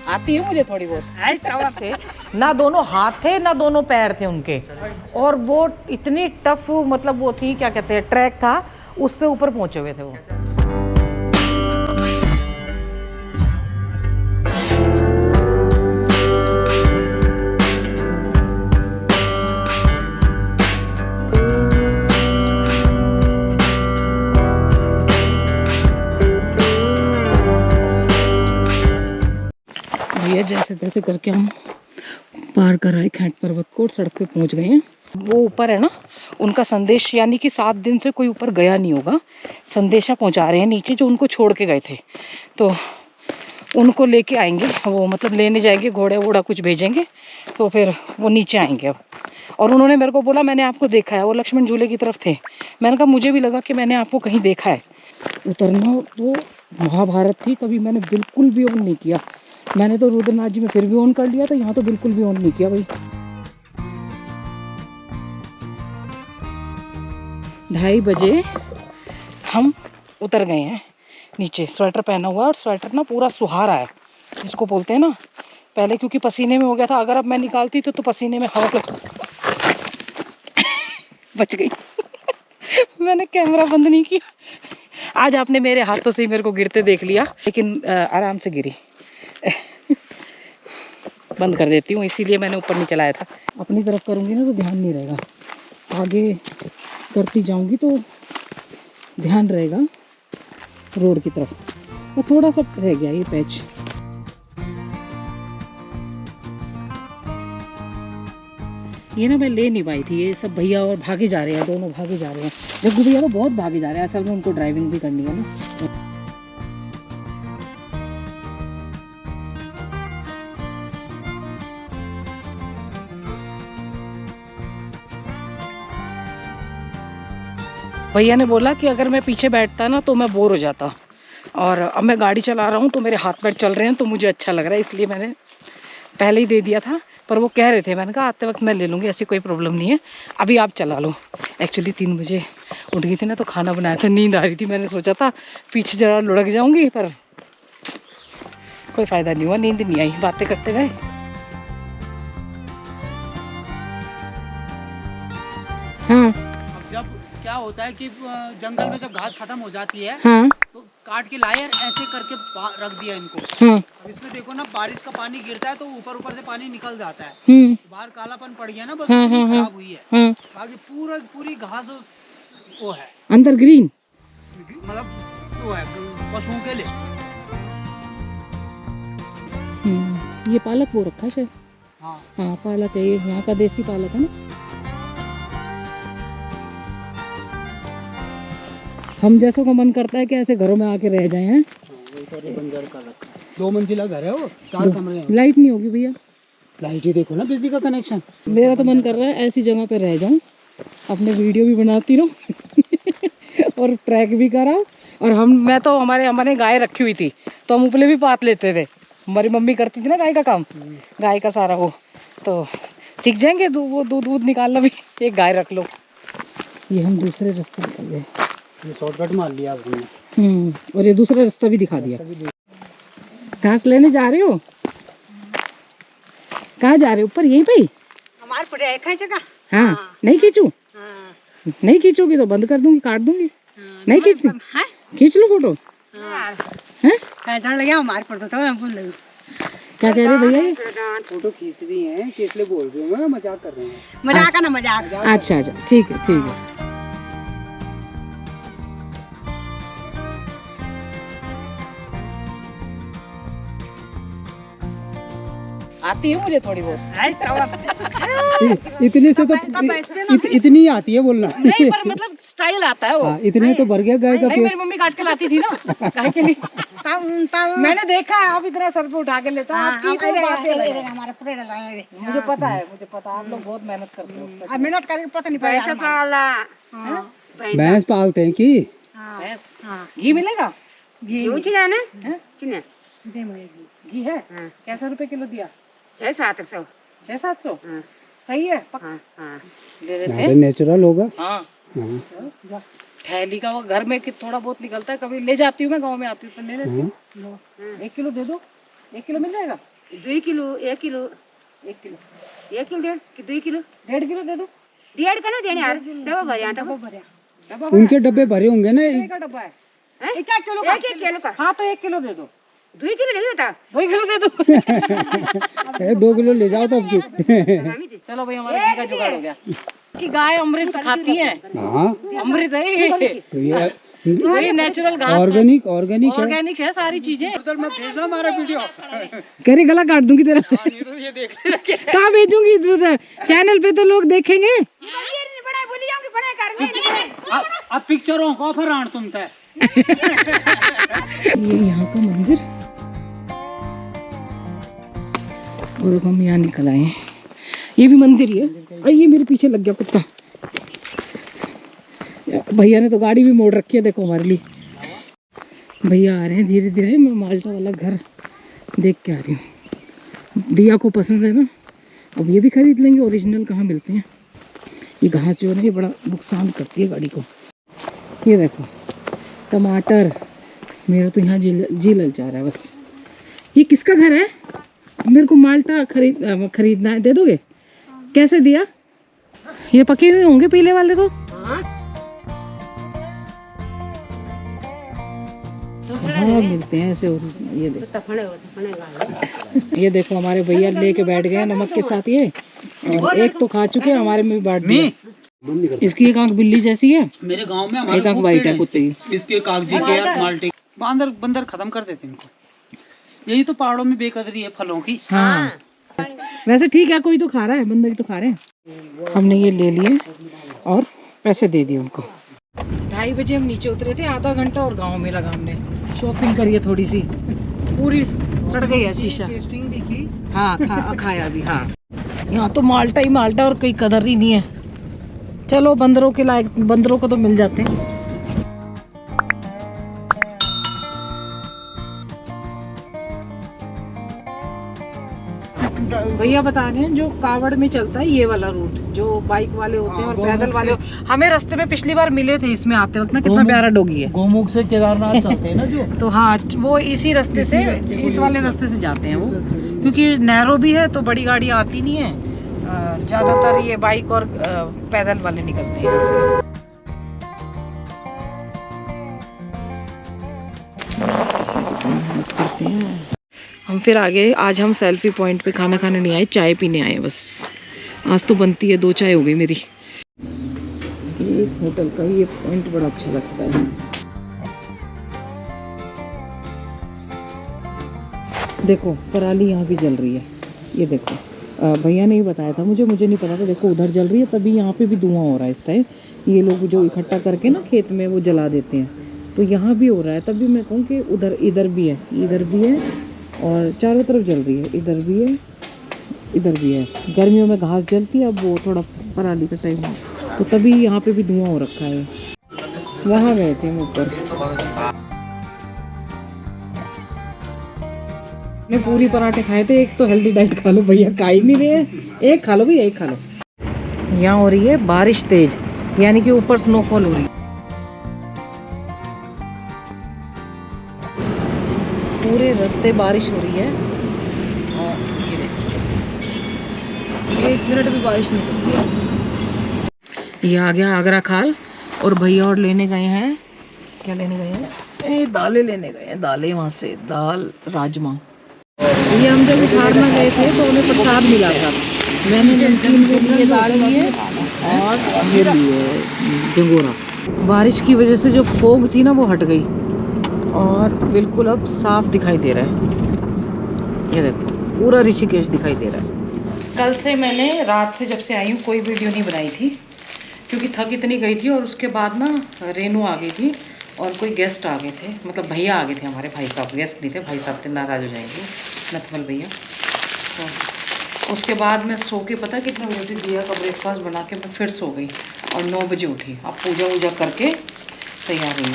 आती है मुझे थोड़ी बहुत। थे ना दोनों हाथ थे ना दोनों पैर थे उनके, और वो इतनी टफ मतलब वो थी, क्या कहते हैं, ट्रैक था, उस पे ऊपर पहुंचे हुए थे वो। भैया जैसे तैसे करके हम पार कर आए खैट पर्वत को, सड़क पे पहुंच गए हैं। वो ऊपर है ना, उनका संदेश, यानी कि 7 दिन से कोई ऊपर गया नहीं होगा, संदेशा पहुंचा रहे हैं नीचे जो उनको छोड़ के गए थे, तो उनको लेके आएंगे वो, मतलब लेने जाएंगे, घोड़े वोड़ा कुछ भेजेंगे, तो फिर वो नीचे आएंगे अब। और उन्होंने मेरे को बोला मैंने आपको देखा है, वो लक्ष्मण झूले की तरफ थे। मैंने कहा मुझे भी लगा कि मैंने आपको कहीं देखा है। उतरना तो महाभारत थी, कभी मैंने बिल्कुल भी ऑन नहीं किया। मैंने तो रुद्रनाथ जी में फिर भी ऑन कर लिया था, यहाँ तो बिल्कुल भी ऑन नहीं किया भाई। 2:30 बजे हम उतर गए हैं नीचे। स्वेटर पहना हुआ है, और स्वेटर ना पूरा सुहारा है जिसको बोलते हैं ना, पहले क्योंकि पसीने में हो गया था, अगर अब मैं निकालती तो पसीने में हवा बच गई। मैंने कैमरा बंद नहीं किया। आज आपने मेरे हाथों से ही मेरे को गिरते देख लिया, लेकिन आराम से गिरी। बंद कर देती हूँ, इसीलिए मैंने ऊपर नहीं चलाया था। अपनी तरफ करूँगी ना तो ध्यान नहीं रहेगा, आगे करती जाऊँगी तो ध्यान रहेगा रोड की तरफ। और थोड़ा सा रह गया ये पैच। ये ना मैं ले नहीं पाई थी, ये सब भैया और भागे जा रहे हैं, दोनों भागे जा रहे हैं। जब भैया तो बहुत भागे जा रहे हैं, असल में उनको ड्राइविंग भी करनी है ना। भैया ने बोला कि अगर मैं पीछे बैठता ना तो मैं बोर हो जाता, और अब मैं गाड़ी चला रहा हूँ तो मेरे हाथ पैर चल रहे हैं तो मुझे अच्छा लग रहा है, इसलिए मैंने पहले ही दे दिया था। पर वो कह रहे थे, मैंने कहा आते वक्त मैं ले लूँगी, ऐसी कोई प्रॉब्लम नहीं है, अभी आप चला लो। एक्चुअली 3 बजे उठ गई थी ना, तो खाना बनाया था, नींद आ रही थी, मैंने सोचा था पीछे जरा लुढ़क जाऊँगी, पर कोई फ़ायदा नहीं हुआ, नींद नहीं आई, बातें करते गए। हाँ, जब क्या होता है कि जंगल में जब घास खत्म हो जाती है, हाँ, तो काट के लाए और ऐसे करके रख दिया इनको। हाँ, अब इसमें देखो ना, बारिश का पानी गिरता है तो ऊपर ऊपर से पानी निकल जाता है, बाहर कालापन पड़ गया ना, बस हाँ, इतनी हाँ, खराब हुई है। हाँ, बाकी पूरी घास वो है, अंदर ग्रीन, मतलब वो है पशुओं के लिए। ये पालक वो रखा शायद। हाँ, हाँ पालक है, ये यहाँ का देसी पालक है ना। हम जैसों का मन करता है कि ऐसे घरों में आके रह जाए हैं। बंजर का रखा है, 2 मंजिला घर है वो, 4 कमरे हैं। लाइट नहीं होगी भैया? लाइट ही देखो ना, बिजली का कनेक्शन। मेरा तो मन कर रहा है ऐसी जगह पे रह जाऊं, अपने वीडियो भी बनाती रहूं और ट्रैक भी कराऊं। और मैं तो हमारे गाय रखी हुई थी, तो हम उपले भी पात लेते थे। हमारी मम्मी करती थी ना गाय का काम, गाय का सारा वो, तो सीख जाएंगे। वो दूध निकालना भी, एक गाय रख लो। ये हम दूसरे रास्ते निकल गए, ये शॉर्टकट मार लिया हमने। और ये दूसरा रास्ता भी दिखा दिया। घास लेने जा रहे हो? कहाँ जा रहे हो? ऊपर यहीं पे ही हमारे पड़े है जगह। हाँ, नहीं खींचू? नहीं खींचोगी तो बंद कर दूंगी, काट दूंगी। नहीं खींचती? खींच लो फोटो। लगे हमारे पर तो मैं भूल गई। क्या कह रहे भैया? फोटो खींच रही हैं कि इसलिए बोल रही हूँ, मजाक कर रहे हैं। मजाक ना मजाक। अच्छा अच्छा, ठीक है ठीक है। आती है मुझे थोड़ी बहुत। इतने से तो इतनी आती है बोलना। नहीं, पर मतलब स्टाइल आता है वो। इतने तो भर गया गाय का पेट। मेरी मम्मी काट के लाती थी ना गाय के लिए। मैंने देखा है, आप इतना सर पे उठा के लेता है। मुझे पता है, आप लोग बहुत मेहनत करते हो। मेहनत करके पता नहीं पड़ेगा। भैंस पालते हैं कि भैंस? घी मिलेगा? घी है? कैसा रुपए किलो दिया? 600-700। 600-700? सही है। ले लेते हैं, नेचुरल होगा। हाँ, थैली का वो घर में कि थोड़ा बहुत निकलता है, कभी ले जाती हूँ मैं, गांव में आती हूँ तो ले लेती हूँ। 1 किलो दे दो, 1 किलो मिल जाएगा। 2 kilo 1 kilo 1 kilo 1 kilo 2 kilo 1.5 kilo दे दो। 1.5 का ना देने यार डब्बा भर यहाँ तक उनके डब्बे भरे होंगे ना। का डब्बा है। 1 किलो का हाँ तो 1 किलो दे दो। 2 किलो ले देता 2 किलो दे दो। 2 किलो ले जाओ तब की। चलो भाई हमारे घी का जुगाड़ हो गया कि गाय अमृत खाती है। हाँ अमृत है ये नेचुरल घास ऑर्गेनिक है। ऑर्गेनिक है सारी चीजें। उधर मैं भेजना हमारा वीडियो। कह रही गला काट दूंगी तेरा। ये देख कहाँ भेजूंगी इधर चैनल पे तो लोग देखेंगे। अब पिक्चरों को फिर आण तुम तय। ये यहाँ का मंदिर और अब हम यहाँ निकल आए हैं। ये भी मंदिर ही है। अरे ये मेरे पीछे लग गया कुत्ता। भैया ने तो गाड़ी भी मोड़ रखी है देखो हमारे लिए। भैया आ रहे हैं धीरे धीरे। मैं माल्टा वाला घर देख के आ रही हूँ। दिया को पसंद है ना, अब ये भी खरीद लेंगे। ओरिजिनल कहाँ मिलते हैं। ये घास जो है ना ये बड़ा नुकसान करती है गाड़ी को। ये देखो टमाटर। मेरा तो यहाँ जी ललचा रहा है बस। ये किसका घर है? मेरे को माल्टा खरीदना है, दे दोगे? कैसे दिया? ये पके हुए होंगे पीले वाले तो। हाँ मिलते हैं ऐसे ओरिजिनल। ये देखो ये देखो हमारे भैया लेके बैठ गए नमक के साथ ये। और एक तो खा चुके हैं, हमारे में भी बांट दिया। इसकी एक आंख बिल्ली जैसी है, मेरे गांव में हमारे एक आंख वाइट है कुत्ते की। इसके कागजी के या माल्टे बंदर खत्म कर देते इनको। यही तो पहाड़ों में बेकदरी है फलों की। हाँ वैसे ठीक है, कोई तो खा रहा है, बंदर तो खा रहे हैं। हमने ये ले लिए और पैसे दे दिए उनको। 2:30 बजे हम नीचे उतरे थे। आधा घंटा और गांव में लगा हमने। शॉपिंग करी है थोड़ी सी, पूरी सड़ गई है शीशा। टेस्टिंग भी की। हाँ खाया भी। हाँ यहाँ तो माल्टा ही माल्टा और कोई कदर ही नहीं है। चलो बंदरों के लायक, बंदरों को तो मिल जाते हैं। भैया बता रहे हैं जो कावड़ में चलता है ये वाला रूट, जो बाइक वाले होते हैं और पैदल वाले हमें रास्ते में पिछली बार मिले थे इसमें आते वक्त ना। कितना प्यारा डोगी है। गोमुख से केदारनाथ चलते हैं ना जो। तो हाँ वो इसी रास्ते से, इस वाले रास्ते से जाते हैं वो, क्योंकि नैरो भी है तो बड़ी गाड़ी आती नहीं है। ज्यादातर ये बाइक और पैदल वाले निकलते हैं यहाँ से। हम फिर आगे। आज हम सेल्फी पॉइंट पे खाना खाने नहीं आए, चाय पीने आए बस। आज तो बनती है 2 चाय हो गई मेरी। ये इस होटल का ये पॉइंट बड़ा अच्छा लगता है। देखो पराली यहाँ भी जल रही है। ये देखो भैया ने ही बताया था मुझे नहीं पता था। देखो उधर जल रही है, तभी यहाँ पे भी धुआं हो रहा है इस टाइम। ये लोग जो इकट्ठा करके ना खेत में वो जला देते हैं, तो यहाँ भी हो रहा है। तभी मैं कहूँ कि इधर भी है, इधर भी है और चारों तरफ जल रही है। इधर भी है, इधर भी है। गर्मियों में घास जलती है, अब वो थोड़ा पराली का टाइम है तो तभी यहाँ पे भी धुआं हो रखा है। वहाँ गए थे हम ऊपर। ने पूरी पराठे खाए थे। एक तो हेल्दी डाइट खा लो भैया, खा ही नहीं रहे। एक खा लो भैया, एक खा लो। यहाँ हो रही है बारिश तेज, यानी कि ऊपर स्नोफॉल हो रही है। पूरे रास्ते बारिश हो रही है। और ये देखो 1 मिनट भी बारिश नहीं रुकी है। ये आ गया आगरा खाल और भैया और लेने गए हैं। क्या लेने गए हैं? दालें लेने गए हैं। दालें वहाँ से, दाल राजमा। ये हम जब उठारना गए थे तो हमें प्रसाद मिला था। मैंने नमकीन के लिए दाल लिए और ये लिए जंगोरा। बारिश की वजह से जो फोग थी ना वो हट गई और बिल्कुल अब साफ दिखाई दे रहा है। ये देखो पूरा ऋषिकेश दिखाई दे रहा है। कल से मैंने रात से जब से आई हूँ कोई वीडियो नहीं बनाई थी, क्योंकि थक इतनी गई थी। और उसके बाद ना रेनू आ गई थी और कोई गेस्ट आ गए थे, मतलब भैया आ गए थे हमारे। भाई साहब गेस्ट नहीं थे, भाई साहब थे, नाराज़ हो जाएंगे नथमल भैया। तो उसके बाद मैं सो के पता कितना बजे दिया का ब्रेकफास्ट बना के मैं फिर सो गई और 9 बजे उठी। अब पूजा वूजा करके तैयार हुई।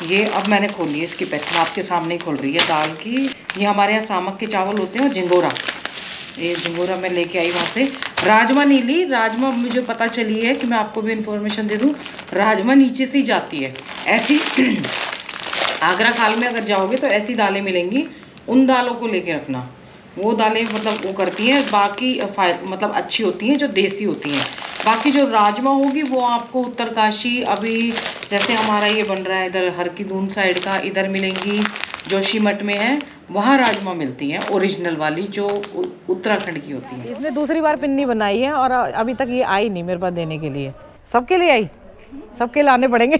ये अब मैंने खोली है इसकी पैकिंग, आपके सामने ही खोल रही है दाल की। ये हमारे यहाँ सामक के चावल होते हैं और झिंगोरा। ये झिंगोरा मैं लेके आई वहाँ से। राजमा नहीं ली, राजमा मुझे पता चली है कि मैं आपको भी इन्फॉर्मेशन दे दूँ, राजमा नीचे से ही जाती है ऐसी। आगरा खाल में अगर जाओगे तो ऐसी दालें मिलेंगी, उन दालों को लेके रखना। वो दालें मतलब वो करती हैं, बाकी मतलब अच्छी होती हैं जो देसी होती हैं। बाकी जो राजमा होगी वो आपको उत्तरकाशी, अभी जैसे हमारा ये बन रहा है इधर हर की दून साइड का, इधर मिलेंगी जोशीमठ में है, वहाँ राजमा मिलती हैं ओरिजिनल वाली जो उत्तराखंड की होती है। इसने दूसरी बार पिन्नी बनाई है और अभी तक ये आई नहीं मेरे पास देने के लिए। सबके लिए आई, सबके लाने पड़ेंगे।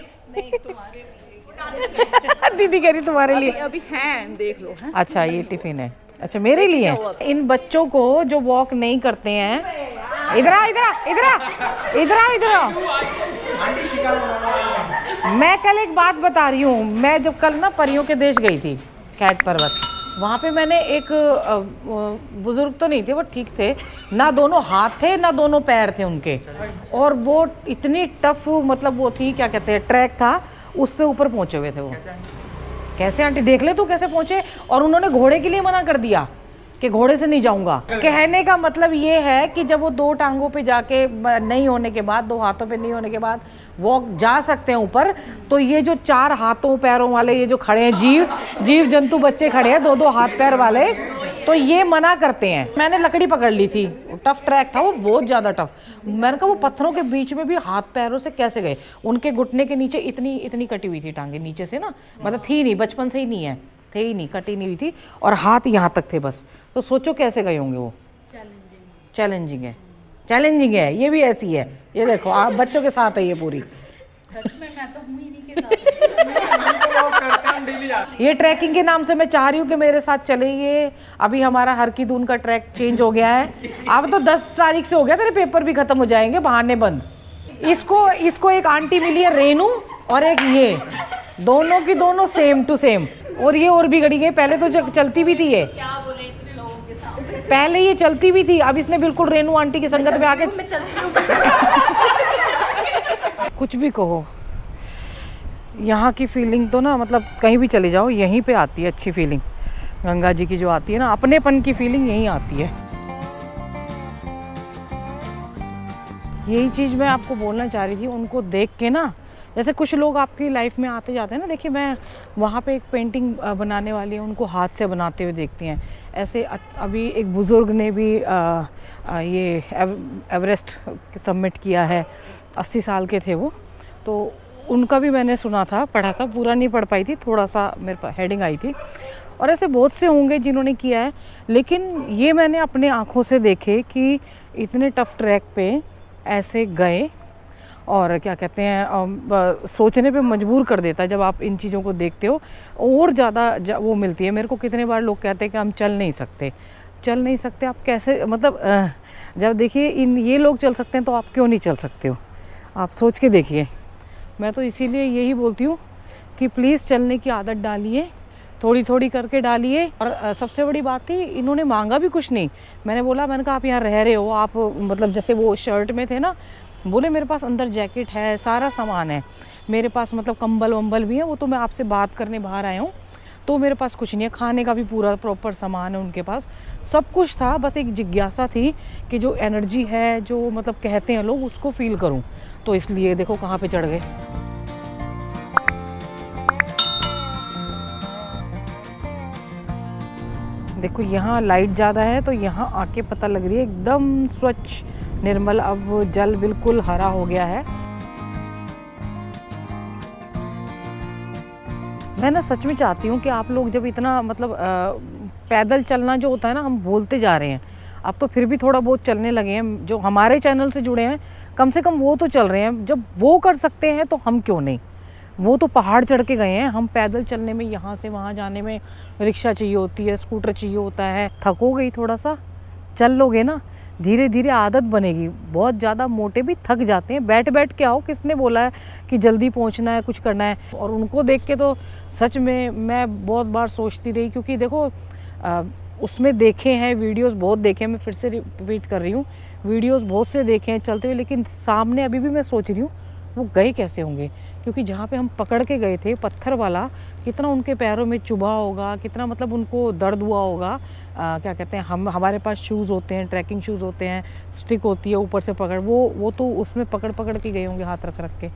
दीदी कह रही तुम्हारे लिए अभी हैं, देख लो है? अच्छा ये टिफिन है, अच्छा मेरे लिए। इन बच्चों को जो वॉक नहीं करते हैं, इधर आ इधर आ इधर आ इधर आ इधर आ। मैं कल एक बात बता रही हूँ, मैं जब कल ना परियों के देश गई थी कैट पर्वत, वहाँ पे मैंने एक बुजुर्ग तो नहीं थे, वो ठीक थे, ना दोनों हाथ थे ना दोनों पैर थे उनके, और वो इतनी टफ मतलब वो थी, क्या कहते हैं, ट्रैक था, उस पे ऊपर पहुंचे हुए थे वो। कैसे आंटी देख ले तू कैसे पहुंचे, और उन्होंने घोड़े के लिए मना कर दिया कि घोड़े से नहीं जाऊंगा। कहने का मतलब ये है कि जब वो 2 टांगों पे जाके नहीं होने के बाद, 2 हाथों पे नहीं होने के बाद वो जा सकते हैं ऊपर, तो ये जो 4 हाथों पैरों वाले ये जो खड़े हैं जीव जंतु बच्चे खड़े हैं 2-2 हाथ पैर वाले, तो ये मना करते हैं। मैंने लकड़ी पकड़ ली थी, टफ ट्रैक था वो, बहुत ज्यादा टफ। मैंने कहा वो पत्थरों के बीच में भी हाथ पैरों से कैसे गए, उनके घुटने के नीचे इतनी कटी हुई थी टांगे नीचे से ना, मतलब थी नहीं, बचपन से ही नहीं है, थे ही नहीं, कटी नहीं हुई थी, और हाथ यहाँ तक थे बस। तो सोचो कैसे गए होंगे वो। चैलेंजिंग है, चैलेंजिंग है, ये भी ऐसी है, ये देखो आप बच्चों के साथ है ये पूरी। सच में मैं तो हूं ही नहीं के साथ। ये ट्रैकिंग के नाम से मैं चाह रही हूँ कि मेरे साथ चले। ये अभी हमारा हर की दून का ट्रैक चेंज हो गया है, अब तो 10 तारीख से हो गया, तेरे पेपर भी खत्म हो जाएंगे, बहाने बंद। इसको एक आंटी मिली है रेनू, और एक ये, दोनों की दोनों सेम टू सेम, और ये और भी गड़ी गई। पहले तो चलती भी थी ये, पहले ये चलती भी थी, अब इसने बिल्कुल रेनू आंटी की संगत में आके कुछ भी कहो, यहाँ की फीलिंग तो ना मतलब कहीं भी चले जाओ यहीं पे आती है अच्छी फीलिंग। गंगा जी की जो आती है ना, अपनेपन की फीलिंग यहीं आती है। यही चीज़ मैं आपको बोलना चाह रही थी, उनको देख के ना, जैसे कुछ लोग आपकी लाइफ में आते जाते हैं ना। देखिए मैं वहाँ पे एक पेंटिंग बनाने वाली है, उनको हाथ से बनाते हुए देखती हैं। ऐसे अभी एक बुज़ुर्ग ने भी ये एवरेस्ट सबमिट किया है, 80 साल के थे वो, तो उनका भी मैंने सुना था, पढ़ा था, पूरा नहीं पढ़ पाई थी, थोड़ा सा मेरे पास हेडिंग आई थी। और ऐसे बहुत से होंगे जिन्होंने किया है, लेकिन ये मैंने अपने आँखों से देखे कि इतने टफ ट्रैक पे ऐसे गए, और क्या कहते हैं, सोचने पे मजबूर कर देता है जब आप इन चीज़ों को देखते हो, और ज़्यादा वो मिलती है। मेरे को कितने बार लोग कहते हैं कि हम चल नहीं सकते, आप कैसे, मतलब जब देखिए ये लोग चल सकते हैं तो आप क्यों नहीं चल सकते हो, आप सोच के देखिए। मैं तो इसीलिए यही बोलती हूँ कि प्लीज़ चलने की आदत डालिए, थोड़ी थोड़ी करके डालिए। और सबसे बड़ी बात थी, इन्होंने मांगा भी कुछ नहीं। मैंने कहा आप यहाँ रह रहे हो, आप मतलब जैसे वो शर्ट में थे ना, बोले मेरे पास अंदर जैकेट है, सारा सामान है मेरे पास, मतलब कंबल वंबल भी है, वो तो मैं आपसे बात करने बाहर आया हूँ, तो मेरे पास कुछ नहीं है, खाने का भी पूरा प्रॉपर सामान है उनके पास, सब कुछ था। बस एक जिज्ञासा थी कि जो एनर्जी है, जो मतलब कहते हैं लोग, उसको फील करूँ, तो इसलिए देखो कहाँ पे चढ़ गए। देखो यहाँ लाइट ज़्यादा है, तो यहाँ आके पता लग रही है एकदम स्वच्छ निर्मल, अब जल बिल्कुल हरा हो गया है। मैं ना सच में चाहती हूँ कि आप लोग जब इतना मतलब पैदल चलना जो होता है ना, हम बोलते जा रहे हैं, अब तो फिर भी थोड़ा बहुत चलने लगे हैं, जो हमारे चैनल से जुड़े हैं कम से कम वो तो चल रहे हैं। जब वो कर सकते हैं तो हम क्यों नहीं, वो तो पहाड़ चढ़ के गए हैं, हम पैदल चलने में, यहाँ से वहाँ जाने में रिक्शा चाहिए होती है, स्कूटर चाहिए होता है। थको गई थोड़ा सा, चल लोगे ना, धीरे धीरे आदत बनेगी। बहुत ज़्यादा मोटे भी थक जाते हैं, बैठ बैठ के आओ, किसने बोला है कि जल्दी पहुंचना है, कुछ करना है। और उनको देख के तो सच में मैं बहुत बार सोचती रही, क्योंकि देखो उसमें देखे हैं वीडियोस, बहुत देखे हैं, मैं फिर से रिपीट कर रही हूँ, वीडियोस बहुत से देखे हैं चलते हुए, लेकिन सामने अभी भी मैं सोच रही हूँ वो गए कैसे होंगे, क्योंकि जहाँ पे हम पकड़ के गए थे पत्थर वाला, कितना उनके पैरों में चुभा होगा, कितना मतलब उनको दर्द हुआ होगा। क्या कहते हैं, हमारे पास शूज़ होते हैं, ट्रैकिंग शूज़ होते हैं, स्टिक होती है ऊपर से पकड़, वो तो उसमें पकड़ पकड़ के गए होंगे हाथ रख रख के।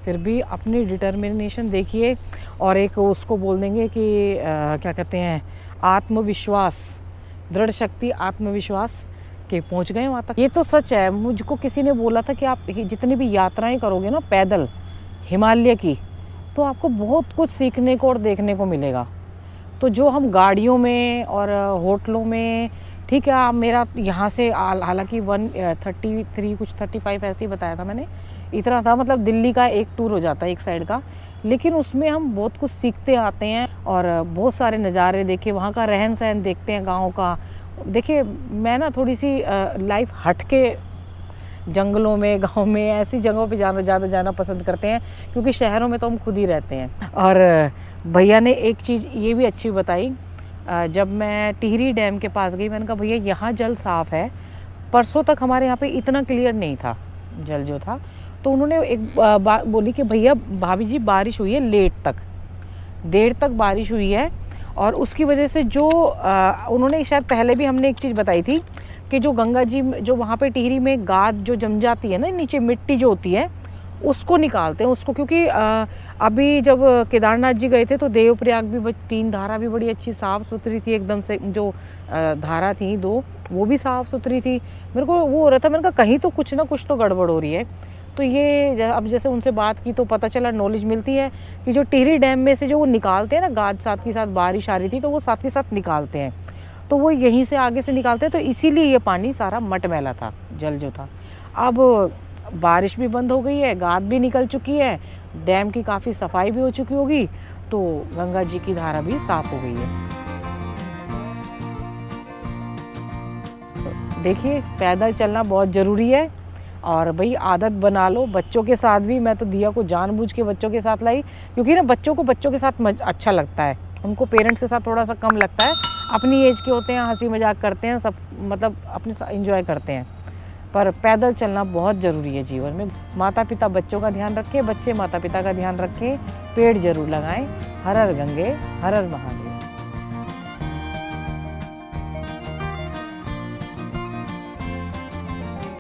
फिर भी अपनी डिटर्मिनेशन देखिए, और एक उसको बोल देंगे कि क्या कहते हैं, आत्मविश्वास दृढ़ शक्ति, आत्मविश्वास के पहुंच गए वहाँ तक। ये तो सच है, मुझको किसी ने बोला था कि आप जितनी भी यात्राएं करोगे ना पैदल हिमालय की, तो आपको बहुत कुछ सीखने को और देखने को मिलेगा। तो जो हम गाड़ियों में और होटलों में, ठीक है, आप मेरा यहाँ से हालांकि 133 कुछ 35 ऐसे ही बताया था मैंने, इतना था, मतलब दिल्ली का एक टूर हो जाता है एक साइड का, लेकिन उसमें हम बहुत कुछ सीखते आते हैं और बहुत सारे नज़ारे देखे, वहाँ का रहन सहन देखते हैं गाँव का। देखिए मैं ना थोड़ी सी लाइफ हट के जंगलों में, गांव में, ऐसी जगहों पे ज़्यादा जाना पसंद करते हैं, क्योंकि शहरों में तो हम खुद ही रहते हैं। और भैया ने एक चीज़ ये भी अच्छी बताई, जब मैं टिहरी डैम के पास गई, मैंने कहा भैया यहाँ जल साफ़ है, परसों तक हमारे यहाँ पे इतना क्लियर नहीं था जल जो था। तो उन्होंने एक बात बोली कि भैया भाभी जी बारिश हुई है लेट तक, देर तक बारिश हुई है, और उसकी वजह से जो उन्होंने शायद पहले भी हमने एक चीज़ बताई थी कि जो गंगा जी जो वहाँ पे टिहरी में गाद जो जम जाती है ना, नीचे मिट्टी जो होती है उसको निकालते हैं उसको, क्योंकि अभी जब केदारनाथ जी गए थे तो देवप्रयाग भी 3 धारा भी बड़ी अच्छी साफ़ सुथरी थी एकदम से, जो धारा थी 2 वो भी साफ़ सुथरी थी। मेरे को वो हो रहा था, मैंने कहा कहीं तो कुछ ना कुछ तो गड़बड़ हो रही है। तो ये अब जैसे उनसे बात की तो पता चला, नॉलेज मिलती है कि जो टिहरी डैम में से जो वो निकालते हैं ना गाद, साथ के साथ बारिश आ रही थी तो वो साथ के साथ निकालते हैं, तो वो यहीं से आगे से निकालते हैं, तो इसीलिए ये पानी सारा मटमैला था, जल जो था। अब बारिश भी बंद हो गई है, गाद भी निकल चुकी है, डैम की काफ़ी सफाई भी हो चुकी होगी, तो गंगा जी की धारा भी साफ हो गई है। देखिए पैदल चलना बहुत ज़रूरी है, और भाई आदत बना लो बच्चों के साथ भी। मैं तो दिया को जानबूझ के बच्चों के साथ लाई, क्योंकि ना बच्चों के साथ अच्छा लगता है, उनको पेरेंट्स के साथ थोड़ा सा कम लगता है। अपनी एज के होते हैं, हंसी मजाक करते हैं सब, मतलब अपने एंजॉय करते हैं, पर पैदल चलना बहुत ज़रूरी है जीवन में। माता पिता बच्चों का ध्यान रखें, बच्चे माता पिता का ध्यान रखें, पेड़ जरूर लगाएं। हर हर गंगे, हर हर महादेव।